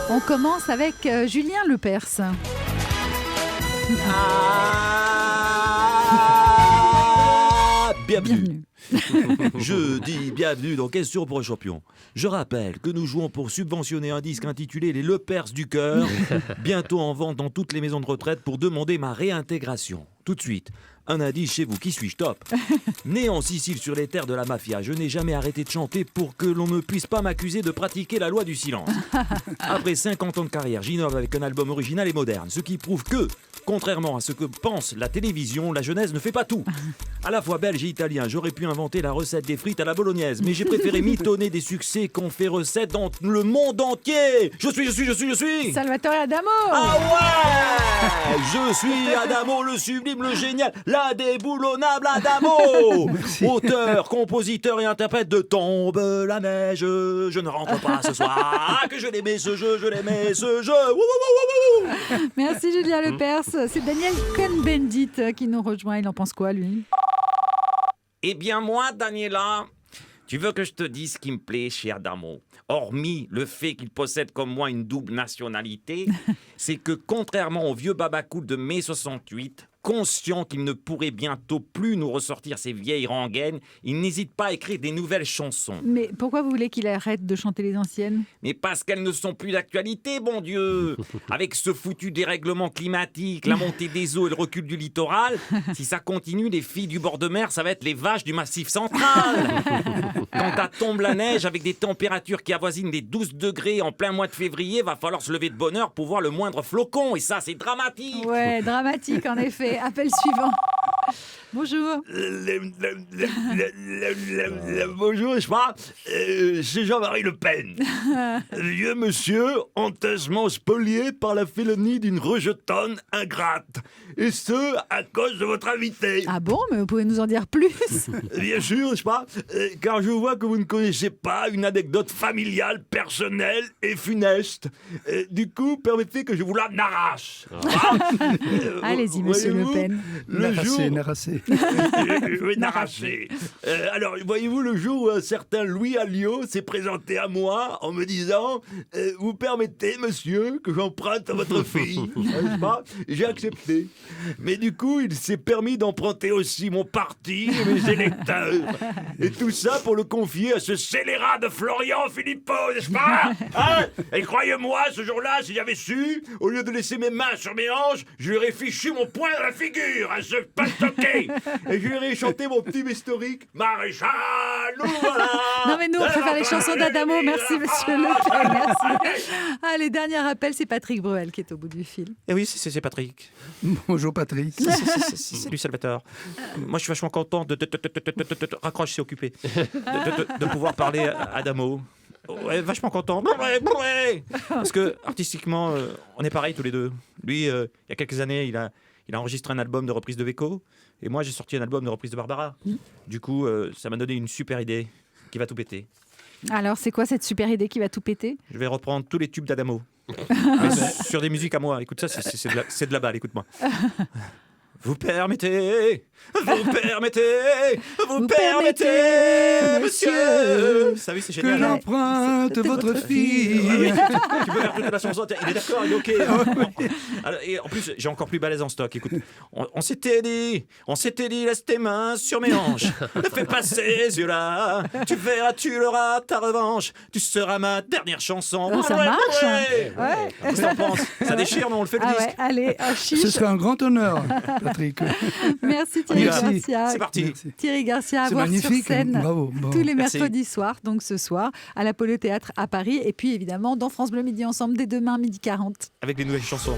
On commence avec Julien Lepers. Bienvenue. Je dis bienvenue dans Question pour un champion. Je rappelle que nous jouons pour subventionner un disque intitulé Les Lepers du cœur, bientôt en vente dans toutes les maisons de retraite pour demander ma réintégration. Tout de suite, un indice chez vous, qui suis-je? Top. Né en Sicile sur les terres de la mafia, je n'ai jamais arrêté de chanter pour que l'on ne puisse pas m'accuser de pratiquer la loi du silence. Après 50 ans de carrière, j'innove avec un album original et moderne, ce qui prouve que, contrairement à ce que pense la télévision, la jeunesse ne fait pas tout. À la fois belge et italien, j'aurais pu inventer la recette des frites à la bolognaise, mais j'ai préféré mitonner des succès qu'ont fait recette dans le monde entier. Je suis Salvatore Adamo. Ah ouais. Je suis Adamo, le sublime, le génial, l'indéboulonnable Adamo. Auteur, compositeur et interprète de Tombe la neige. Je ne rentre pas ce soir. Ah, que je l'aimais ce jeu, je l'aimais ce jeu. Wouh, wouh, wouh, wouh. Merci Julien Lepers. C'est Daniel Cohn-Bendit qui nous rejoint. Il en pense quoi, lui? Eh bien moi, Daniela, tu veux que je te dise ce qui me plaît chez Adamo? Hormis le fait qu'il possède comme moi une double nationalité, c'est que contrairement au vieux babacool de mai 68, conscient qu'il ne pourrait bientôt plus nous ressortir ses vieilles rengaines, il n'hésite pas à écrire des nouvelles chansons. Mais pourquoi vous voulez qu'il arrête de chanter les anciennes? Mais parce qu'elles ne sont plus d'actualité, bon Dieu. Avec ce foutu dérèglement climatique, la montée des eaux et le recul du littoral, si ça continue, les filles du bord de mer, ça va être les vaches du Massif central. Quand à tombe la neige, avec des températures qui avoisinent les 12 degrés en plein mois de février, va falloir se lever de bonne heure pour voir le moindre flocon. Et ça, c'est dramatique. Ouais, dramatique en effet. Appel suivant. Bonjour. Bonjour, c'est Jean-Marie Le Pen. Vieux monsieur, honteusement spolié par la félonie d'une rejetonne ingrate. Et ce, à cause de votre invité. Ah bon, mais vous pouvez nous en dire plus? Bien sûr, car je vois que vous ne connaissez pas une anecdote familiale, personnelle et funeste. Du coup, permettez que je vous la narrache. Allez-y, monsieur Le Pen. Narrassé. Oui, narrassé. Alors, voyez-vous, le jour où un certain Louis Alliot s'est présenté à moi en me disant « Vous permettez, monsieur, que j'emprunte à votre fille ?» N'est-ce pas? J'ai accepté. Mais du coup, il s'est permis d'emprunter aussi mon parti et mes électeurs. Et tout ça pour le confier à ce scélérat de Florian Philippot, n'est-ce pas? Hein? Et croyez-moi, ce jour-là, si j'avais su, au lieu de laisser mes mains sur mes hanches, je lui aurais fichu mon poing dans la figure à ce pastoquet. Et je lui aurais chanté mon petit historique. Maréchal, nous voilà. Non mais nous, on préfère les chansons d'Adamo. Merci, monsieur Le Pen. Merci. Allez, dernier appel, c'est Patrick Bruel qui est au bout du fil. Eh oui, c'est Patrick. Bonjour Patrick. Salut Salvatore. Moi, je suis vachement content de... Raccroche, c'est occupé. De pouvoir parler à Adamo. Ouais, vachement content. Parce que, artistiquement, on est pareil tous les deux. Lui, il y a quelques années, il a enregistré un album de reprise de Véco. Et moi, j'ai sorti un album de reprise de Barbara. Du coup, ça m'a donné une super idée qui va tout péter. Alors, c'est quoi cette super idée qui va tout péter? Je vais reprendre tous les tubes d'Adamo. Sur des musiques à moi. Écoute ça, c'est de la balle, écoute-moi. Vous permettez, monsieur. Vous savez, c'est génial. Que j'emprunte votre fille. Tu peux faire toute la chanson. Il est d'accord, il est OK. Alors, et en plus, j'ai encore plus balèze en stock. Écoute, on s'était dit, laisse tes mains sur mes hanches. Ne fais pas ces yeux-là. Tu verras, tu l'auras, ta revanche. Tu seras ma dernière chanson. Oh, ça marche. Ouais. Qu'est-ce que t'en penses? Ça déchire, non? On le fait le disque. Ouais, allez, chiche. Ce serait un grand honneur, Patrick. Merci Thierry Merci. Garcia. C'est parti. Merci. Thierry Garcia à C'est voir sur magnifique. scène Bravo. tous les Merci. mercredis soirs, donc ce soir, à l'Apollo Théâtre à Paris. Et puis évidemment, dans France Bleu Midi Ensemble, dès demain, 12h40. Avec les nouvelles chansons.